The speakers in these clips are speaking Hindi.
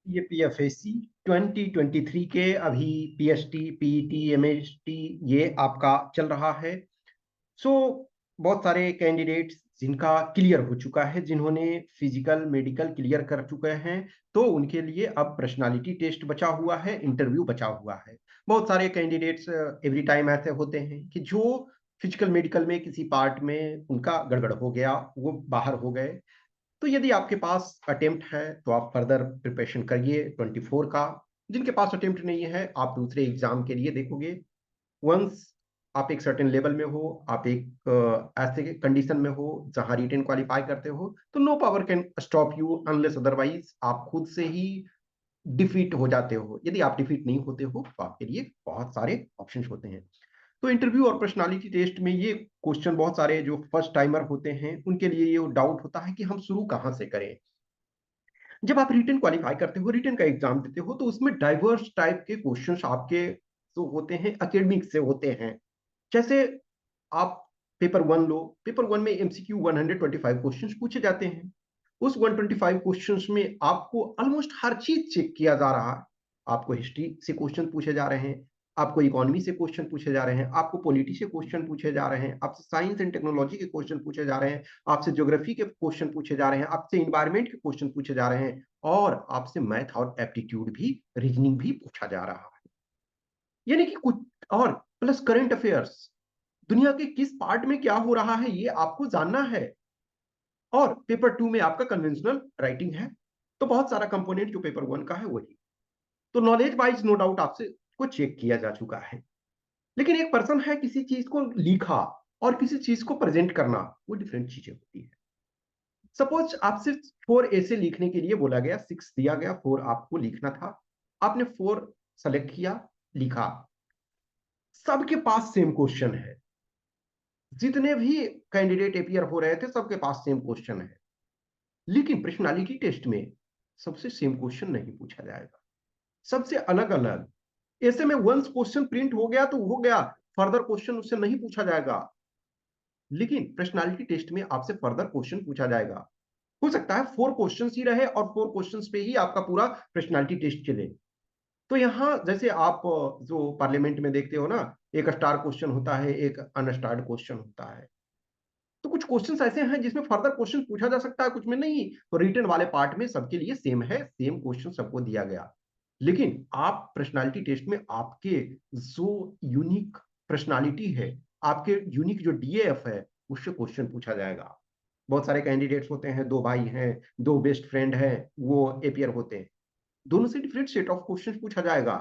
ये पीएफएससी 2023 के अभी पीएसटी, पीईटी, एमएसटी ये आपका चल रहा है। सो बहुत सारे कैंडिडेट्स जिनका क्लियर हो चुका है, जिन्होंने फिजिकल मेडिकल क्लियर कर चुके हैं, तो उनके लिए अब पर्सनालिटी टेस्ट बचा हुआ है, इंटरव्यू बचा हुआ है। बहुत सारे कैंडिडेट्स एवरी टाइम ऐसे होते हैं कि जो फिजिकल मेडिकल में किसी पार्ट में उनका गड़बड़ हो गया, वो बाहर हो गए। तो यदि आपके पास अटेम्प्ट है तो आप फर्दर प्रिपरेशन करिए 24 का। जिनके पास अटेम्प्ट नहीं है, आप दूसरे एग्जाम के लिए देखोगे। वंस आप एक सर्टेन लेवल में हो, आप एक ऐसे कंडीशन में हो जहां रिटेन क्वालिफाई करते हो, तो no power can stop you unless otherwise आप खुद से ही डिफीट हो जाते हो। यदि आप डिफीट नहीं होते हो तो आपके लिए बहुत सारे ऑप्शन होते हैं। तो इंटरव्यू और पर्सनालिटी टेस्ट में ये क्वेश्चन बहुत सारे जो फर्स्ट टाइमर होते हैं उनके लिए ये डाउट होता है कि हम शुरू कहाँ से करें। जब आप रिटन क्वालिफाई करते हो, रिटन का एग्जाम देते हो, तो उसमें डाइवर्स टाइप के क्वेश्चंस आपके जो होते हैं एकेडमिक से होते हैं। जैसे आप पेपर वन लो, पेपर वन में एमसीक्यू 125 क्वेश्चंस पूछे जाते हैं। उस 125 क्वेश्चंस में आपको ऑलमोस्ट हर चीज चेक किया जा रहा है। आपको हिस्ट्री से क्वेश्चन पूछे जा रहे हैं, आपको इकोनॉमी से क्वेश्चन पूछे जा रहे हैं, आपको पॉलिटी से क्वेश्चन पूछे जा रहे हैं, आपसे साइंस एंड टेक्नोलॉजी के क्वेश्चन पूछे जा रहे हैं, आपसे ज्योग्राफी के क्वेश्चन पूछे जा रहे हैं, आपसे इन्वायरमेंट के क्वेश्चन पूछे जा रहे हैं, और आपसे मैथ और एप्टीट्यूड भी, रीजनिंग भी पूछा जा रहा है। यानी कि कुछ और प्लस करंट अफेयर्स, दुनिया के किस पार्ट में क्या हो रहा है ये आपको जानना है। और पेपर टू में आपका कन्वेंशनल राइटिंग है। तो बहुत सारा कंपोनेंट जो पेपर वन का है वही। तो नॉलेज वाइज नो डाउट आपसे को चेक किया जा चुका है। लेकिन एक पर्सन है, किसी चीज को लिखा और किसी चीज को प्रेजेंट करना, वो डिफरेंट चीजें होती है। सपोज आपसे 4 ऐसे लिखने के लिए बोला गया, 6 दिया गया, 4 आपको लिखना था। आपने 4 सेलेक्ट किया, लिखा। सबके पास सेम क्वेश्चन है, जितने भी कैंडिडेट अपियर हो रहे थे सबके पास सेम क्वेश्चन है। लेकिन पर्सनालिटी टेस्ट में सबसे सेम क्वेश्चन नहीं पूछा जाएगा, सबसे अलग अलग। ऐसे में वंस क्वेश्चन प्रिंट हो गया तो हो गया, फर्दर क्वेश्चन उससे नहीं पूछा जाएगा। लेकिन पर्सनालिटी टेस्ट में आपसे फर्दर क्वेश्चन पूछा जाएगा। हो सकता है 4 क्वेश्चन ही रहे और 4 क्वेश्चन पे ही आपका पूरा पर्सनालिटी टेस्ट चले। तो यहाँ जैसे आप जो पार्लियामेंट में देखते हो ना, एक स्टार क्वेश्चन होता है, एक अनस्टार्ड क्वेश्चन होता है। तो कुछ क्वेश्चंस ऐसे हैं जिसमें फर्दर क्वेश्चन पूछा जा सकता है, कुछ में नहीं। तो रिटन वाले पार्ट में सबके लिए सेम है, सेम क्वेश्चन सबको दिया गया। लेकिन आप पर्सनालिटी टेस्ट में आपके जो यूनिक पर्सनालिटी है, आपके यूनिक जो डीएएफ है, उससे क्वेश्चन पूछा जाएगा। बहुत सारे कैंडिडेट्स होते हैं, 2 भाई हैं, 2 बेस्ट फ्रेंड हैं, वो अपियर होते हैं, दोनों से डिफरेंट सेट ऑफ क्वेश्चन पूछा जाएगा।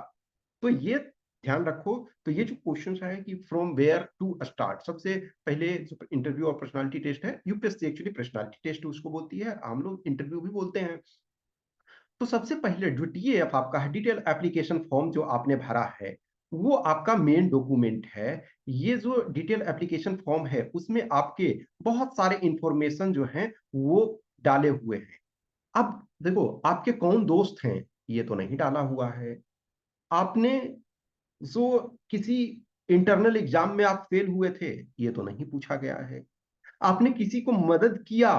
तो ये ध्यान रखो। तो ये जो क्वेश्चन है कि फ्रॉम वेयर टू स्टार्ट, सबसे पहले जो इंटरव्यू और पर्सनालिटी टेस्ट है, यूपीएससी एक्चुअली पर्सनालिटी टेस्ट उसको बोलती है, हम लोग इंटरव्यू भी बोलते हैं। तो सबसे पहले जो डीएएफ आपका है, डिटेल एप्लीकेशन फॉर्म जो आपने भरा है, वो आपका मेन डॉक्यूमेंट है। ये जो डिटेल एप्लीकेशन फॉर्म है उसमें आपके बहुत सारे इंफॉर्मेशन जो हैं वो डाले हुए हैं। अब देखो, आपके कौन दोस्त हैं ये तो नहीं डाला हुआ है। आपने जो किसी इंटरनल एग्जाम में आप फेल हुए थे, ये तो नहीं पूछा गया है। आपने किसी को मदद किया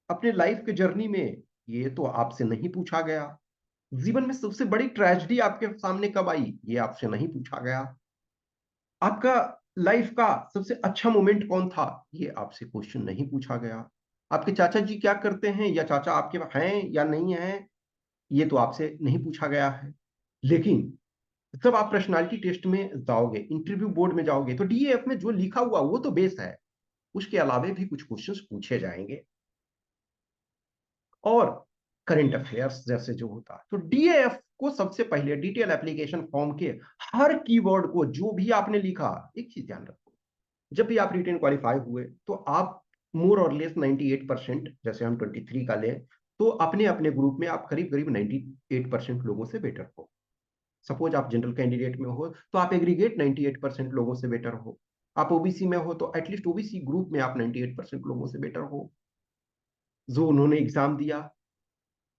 अपने लाइफ के जर्नी में, ये तो आपसे नहीं पूछा गया। जीवन में सबसे बड़ी ट्रेजेडी आपके सामने कब आई, ये आपसे नहीं पूछा गया। आपका लाइफ का सबसे अच्छा मोमेंट कौन था, ये आपसे क्वेश्चन नहीं पूछा गया। आपके चाचा जी क्या करते हैं, या चाचा आपके हैं या नहीं है, ये तो आपसे नहीं पूछा गया है। लेकिन जब आप पर्सनालिटी टेस्ट में जाओगे, इंटरव्यू बोर्ड में जाओगे, तो डीएएफ में जो लिखा हुआ वो तो बेस है, उसके अलावे भी कुछ क्वेश्चंस पूछे जाएंगे। और करंट अफेयर्स जैसे जो होता है, तो डीएएफ को सबसे पहले डिटेल एप्लीकेशन फॉर्म के हर कीवर्ड को जो भी आपने लिखा, एक चीज ध्यान रखो, जब भी आप रिटेन क्वालिफाई हुए तो आप मोर और लेस 98%, जैसे हम 23 का लें, तो अपने अपने ग्रुप में आप करीब करीब 98% लोगों से बेटर हो। सपोज आप जनरल कैंडिडेट में हो तो आप एग्रीगेट 98% लोगों से बेटर हो। आप ओबीसी में हो तो एटलीस्ट ओबीसी ग्रुप में आप 98% लोगों से बेटर हो जो उन्होंने एग्जाम दिया।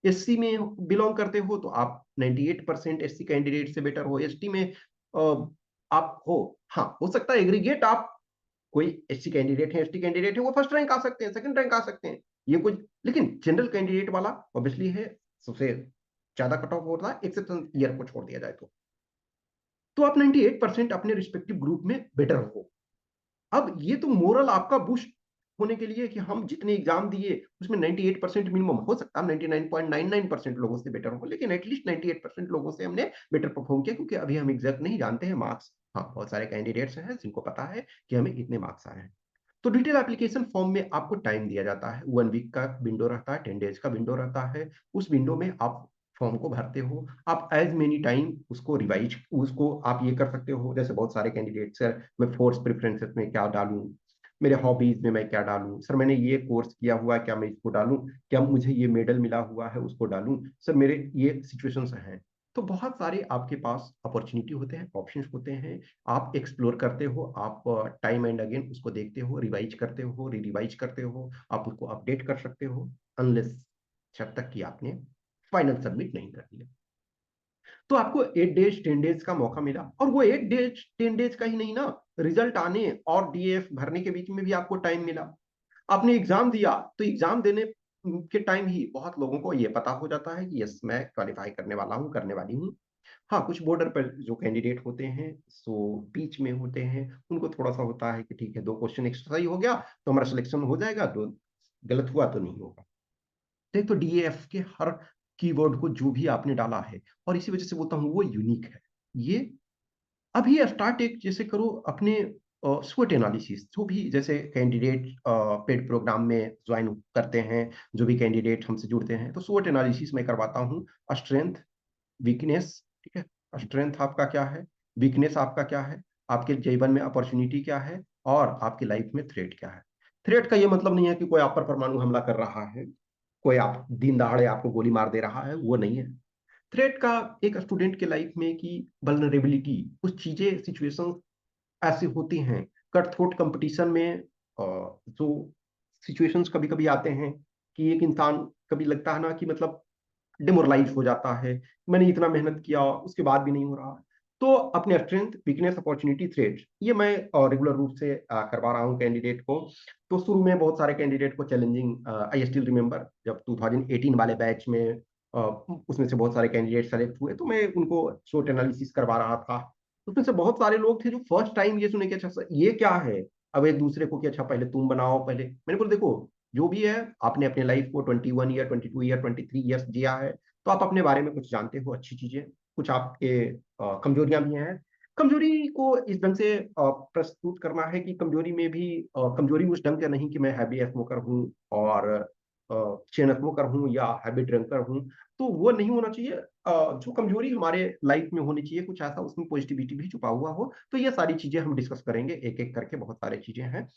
एससी में बिलोंग करते हो तो आप 98% एससी कैंडिडेट से बेटर हो। एसटी में आप हो, हाँ हो सकता है एग्रीगेट आप, कोई एससी कैंडिडेट है, एसटी कैंडिडेट है, वो फर्स्ट रैंक आ सकते हैं, सेकंड रैंक आ सकते हैं, ये कुछ। लेकिन जनरल कैंडिडेट वाला ऑब्वियसली है सबसे ज्यादा कट ऑफ होता है, एक्सेप्शन ईयर को छोड़ दिया जाए तो आप 98% अपने रिस्पेक्टिव ग्रुप में बेटर हो। अब ये तो मोरल आपका बूस्ट होने के लिए कि हम जितने एग्जाम दिए उसमें 98% मिनिमम हो सकता है, 99.99% लोगों से बेटर हो, लेकिन एटलीस्ट 98% लोगों से हमने बेटर परफॉर्म किया, क्योंकि अभी हम एग्जैक्ट नहीं जानते हैं मार्क्स। हाँ, बहुत सारे कैंडिडेट्स हैं जिनको पता है कि हमें इतने मार्क्स आए हैं। तो डिटेल एप्लीकेशन फॉर्म में आपको टाइम दिया जाता है, 1 वीक का विंडो रहता है, 10 डेज का विंडो रहता है। उस विंडो में आप फॉर्म को भरते हो, आप एज मेनी टाइम उसको रिवाइज उसको आप ये कर सकते हो। जैसे बहुत सारे कैंडिडेट, सर मैं फोर्स प्रेफरेंसेस में क्या डालूं, मेरे हॉबीज में मैं क्या डालूं, सर मैंने ये कोर्स किया हुआ है क्या मैं इसको डालूं, क्या मुझे ये मेडल मिला हुआ है उसको डालूं, सर मेरे ये सिचुएशंस हैं। तो बहुत सारे आपके पास अपॉर्चुनिटी होते हैं, ऑप्शंस होते हैं, आप एक्सप्लोर करते हो, आप टाइम एंड अगेन उसको देखते हो, रिवाइज करते हो, रिवाइज करते हो, आप उसको अपडेट कर सकते हो, अनलेस जब तक कि आपने फाइनल सबमिट नहीं कर दिया। तो आपको 8 डेज 10 डेज का मौका मिला, और वो 8 डेज 10 डेज का ही नहीं ना, रिजल्ट आने और डीएफ भरने के बीच में भी आपको टाइम मिला। आपने एग्जाम दिया तो एग्जाम देने के टाइम ही बहुत लोगों को ये पता हो जाता है कि यस मैं क्वालिफाई करने वाला हूँ, करने वाली हूँ। हाँ, कुछ बॉर्डर पर जो कैंडिडेट होते हैं सो बीच में होते हैं, उनको थोड़ा सा होता है कि ठीक है 2 क्वेश्चन एक्स्ट्रा ही हो गया तो हमारा सिलेक्शन हो जाएगा, तो गलत हुआ तो नहीं होगा। देख, तो डीएफ के हर कीवर्ड को जो भी आपने डाला है, और इसी वजह से बोलता हूँ वो यूनिक है। ये अभी स्टार्ट एक जैसे करो अपने स्वोट एनालिसिस, जो भी जैसे कैंडिडेट पेड प्रोग्राम में ज्वाइन करते हैं, जो भी कैंडिडेट हमसे जुड़ते हैं, तो स्वोट एनालिसिस मैं करवाता हूँ। स्ट्रेंथ, वीकनेस, ठीक है, स्ट्रेंथ आपका क्या है, वीकनेस आपका क्या है, आपके जीवन में अपॉर्चुनिटी क्या है, और आपकी लाइफ में थ्रेट क्या है। थ्रेट का ये मतलब नहीं है कि कोई आप पर परमाणु हमला कर रहा है, कोई आप दिन दहाड़े आपको गोली मार दे रहा है, वो नहीं है। थ्रेट का एक स्टूडेंट के लाइफ में की वल्नरेबिलिटी, कुछ चीजें सिचुएशन ऐसी होती हैं, कट थ्रोट कंपटीशन में जो सिचुएशंस कभी कभी आते हैं कि एक इंसान, कभी लगता है ना कि मतलब डिमोरलाइज हो जाता है, मैंने इतना मेहनत किया उसके बाद भी नहीं हो रहा। तो अपने स्ट्रेंथ, वीकनेस, अपॉर्चुनिटी, थ्रेट, ये मैं रेगुलर रूप से करवा रहा हूँ कैंडिडेट को। तो शुरू में बहुत सारे कैंडिडेट को चैलेंजिंग, आई स्टिल रिमेम्बर जब 2018 वाले बैच में उसमें से बहुत सारे कैंडिडेट सेलेक्ट हुए, तो मैं उनको शॉर्ट एनालिसिस करवा रहा था। उसमें से बहुत सारे लोग थे जो फर्स्ट टाइम ये सुने कि अच्छा सर ये क्या है। अब एक दूसरे को कि अच्छा पहले तुम बनाओ, पहले मैंने बोला देखो, जो भी है आपने अपने लाइफ को 21 ईयर, 22 ईयर, 23 ईयर्स जिया है, तो आप अपने बारे में कुछ जानते हो, अच्छी चीजें, कुछ आपके कमजोरियां भी हैं। कमजोरी को इस ढंग से प्रस्तुत करना है कि कमजोरी में भी कमजोरी उस ढंग का नहीं कि मैं हैवी स्मोकर हूँ और चेन स्मोकर हूँ या हैवी ड्रिंकर हूँ, तो वो नहीं होना चाहिए। जो कमजोरी हमारे लाइफ में होनी चाहिए कुछ ऐसा, उसमें पॉजिटिविटी भी छुपा हुआ हो। तो ये सारी चीजें हम डिस्कस करेंगे एक एक करके, बहुत सारी चीजें हैं।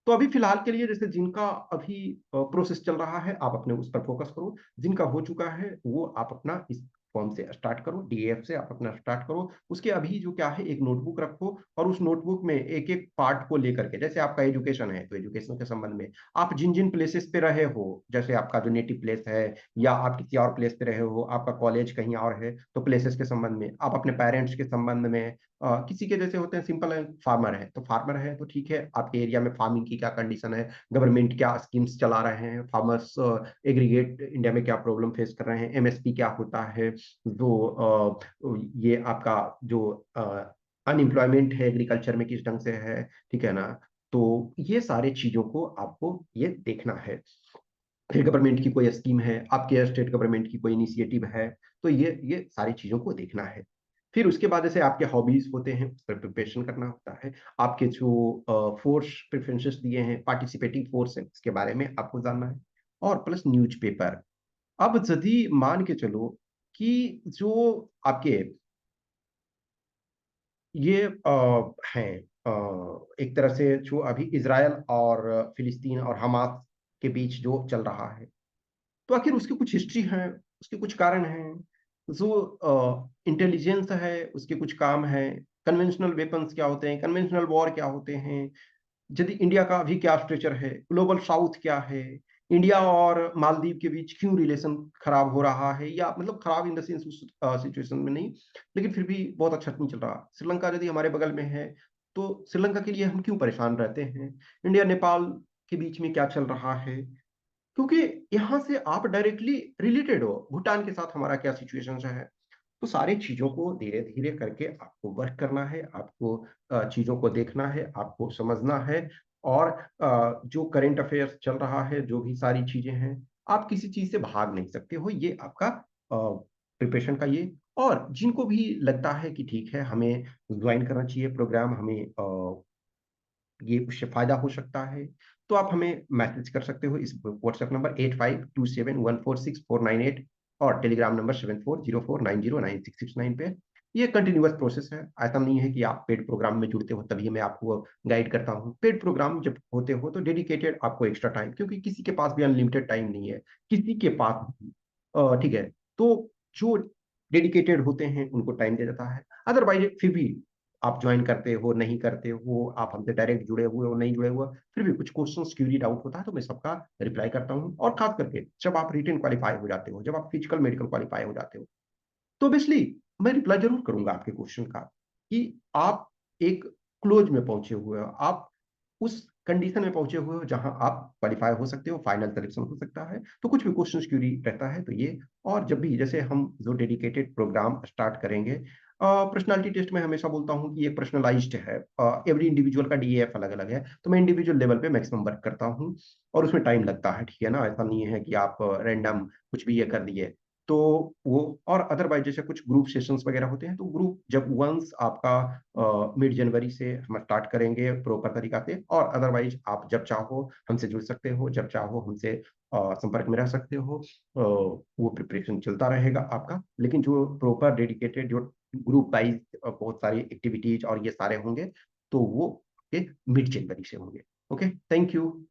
तो अभी फिलहाल के लिए जैसे जिनका अभी प्रोसेस चल रहा है, आप अपने उस पर फोकस करो। जिनका हो चुका है वो आप अपना इस फॉर्म से स्टार्ट करो, डीएफ से आप अपना स्टार्ट करो। उसके अभी जो क्या है, एक नोटबुक रखो, और उस नोटबुक में एक एक पार्ट को लेकर के, जैसे आपका एजुकेशन है तो एजुकेशन के संबंध में आप जिन जिन प्लेसेस पे रहे हो, जैसे आपका जो नेटिव प्लेस है, या आप किसी और प्लेस पे रहे हो, आपका कॉलेज कहीं और है, तो प्लेसेस के संबंध में, आप अपने पेरेंट्स के संबंध में, किसी के जैसे होते हैं सिंपल है, फार्मर है तो फार्मर है तो ठीक है, आपके एरिया में फार्मिंग की क्या कंडीशन है, गवर्नमेंट क्या स्कीम्स चला रहे हैं, फार्मर्स एग्रीगेट इंडिया में क्या प्रॉब्लम फेस कर रहे हैं, एमएसपी क्या होता है, जो ये आपका जो अनएम्प्लॉयमेंट है एग्रीकल्चर में किस ढंग से है, ठीक है ना। तो ये सारे चीजों को आपको ये देखना है। फिर गवर्नमेंट की कोई स्कीम है, आपके स्टेट गवर्नमेंट की कोई इनिशिएटिव है, तो ये सारी चीजों को देखना है। फिर उसके बाद जैसे आपके हॉबीज होते हैं उस पर प्रिपरेशन करना होता है। आपके जो फोर्स प्रेफरेंसेस दिए हैं, पार्टिसिपेटिंग फोर्स है, उसके बारे में आपको जानना है। और प्लस न्यूज़पेपर। अब यदि मान के चलो कि जो आपके ये हैं, एक तरह से जो अभी इसराइल और फिलिस्तीन और हमास के बीच जो चल रहा है, तो आखिर उसकी कुछ हिस्ट्री है, उसके कुछ कारण हैं, जो इंटेलिजेंस है उसके कुछ काम है, कन्वेंशनल वेपन्स क्या होते हैं, कन्वेंशनल वॉर क्या होते हैं, यदि इंडिया का अभी क्या स्ट्रक्चर है, ग्लोबल साउथ क्या है, इंडिया और मालदीव के बीच क्यों रिलेशन खराब हो रहा है, या मतलब खराब इन द सेंस उस सिचुएशन में नहीं, लेकिन फिर भी बहुत अच्छा नहीं चल रहा। श्रीलंका यदि हमारे बगल में है तो श्रीलंका के लिए हम क्यों परेशान रहते हैं, इंडिया नेपाल के बीच में क्या चल रहा है, क्योंकि यहाँ से आप डायरेक्टली रिलेटेड हो, भूटान के साथ हमारा क्या सिचुएशन है। तो सारी चीज़ों को धीरे-धीरे करके आपको वर्क करना है, आपको चीज़ों को देखना है, आपको समझना है और जो करंट अफेयर्स चल रहा है, जो भी सारी चीज़ें हैं, आप किसी चीज़ से भाग नहीं सकते हो। ये आपका प्रिपरेशन का ये और जिनको भी लगता है कि ठीक है, हमें जॉइन करना चाहिए प्रोग्राम, हमें ये उससे फ़ायदा हो सकता है, तो आप हमें मैसेज कर सकते हो इस व्हाट्सएप नंबर 8527146498 और टेलीग्राम नंबर 7404909669 पे। ये कंटिन्यूअस प्रोसेस है, ऐसा नहीं है कि आप पेड प्रोग्राम में जुड़ते हो तभी मैं आपको गाइड करता हूँ। पेड प्रोग्राम जब होते हो तो डेडिकेटेड आपको एक्स्ट्रा टाइम क्योंकि किसी के पास भी अनलिमिटेड टाइम नहीं है, किसी के पास भी ठीक है? तो जो डेडिकेटेड होते हैं उनको टाइम दिया जाता है, अदरवाइज़ फिर भी आप ज्वाइन करते हो, नहीं करते हो, आप हमसे डायरेक्ट जुड़े हुए हो, नहीं जुड़े हुए हो, फिर भी कुछ क्वेश्चंस क्वेरी डाउट होता है तो मैं सबका रिप्लाई करता हूँ और खास करके जब आप रिटन क्वालीफाई हो जाते हो, जब आप फिजिकल मेडिकल क्वालीफाई हो जाते हो, तो ऑब्वियसली मैं रिप्लाई जरूर करूंगा आपके क्वेश्चन का कि आप एक क्लोज में पहुंचे हुए हो, आप उस कंडीशन में पहुंचे हुए हो जहां आप क्वालिफाई हो सकते हो, फाइनल सिलेक्शन हो सकता है, तो कुछ भी क्वेश्चन क्यूरी रहता है तो ये और जब भी जैसे हम जो डेडिकेटेड प्रोग्राम स्टार्ट करेंगे, पर्सनालिटी टेस्ट में हमेशा बोलता हूँ कि ये पर्सनलाइज्ड है, एवरी इंडिविजुअल का डीएफ अलग अलग है, तो मैं इंडिविजुअल लेवल पे मैक्सिमम वर्क करता हूँ और उसमें टाइम लगता है, ठीक है ना, ऐसा नहीं है कि आप रैंडम कुछ भी ये कर दिए तो वो और अदरवाइज जैसे कुछ ग्रुप सेशंस वगैरह होते हैं तो ग्रुप जब वंस आपका मिड जनवरी से हम स्टार्ट करेंगे प्रॉपर तरीका से और अदरवाइज आप जब चाहो हमसे जुड़ सकते हो, जब चाहो हमसे संपर्क में रह सकते हो, वो प्रिपरेशन चलता रहेगा आपका, लेकिन जो प्रॉपर डेडिकेटेड जो ग्रुप वाइज बहुत सारी एक्टिविटीज और ये सारे होंगे तो वो मिड जनवरी से होंगे। Okay, thank you.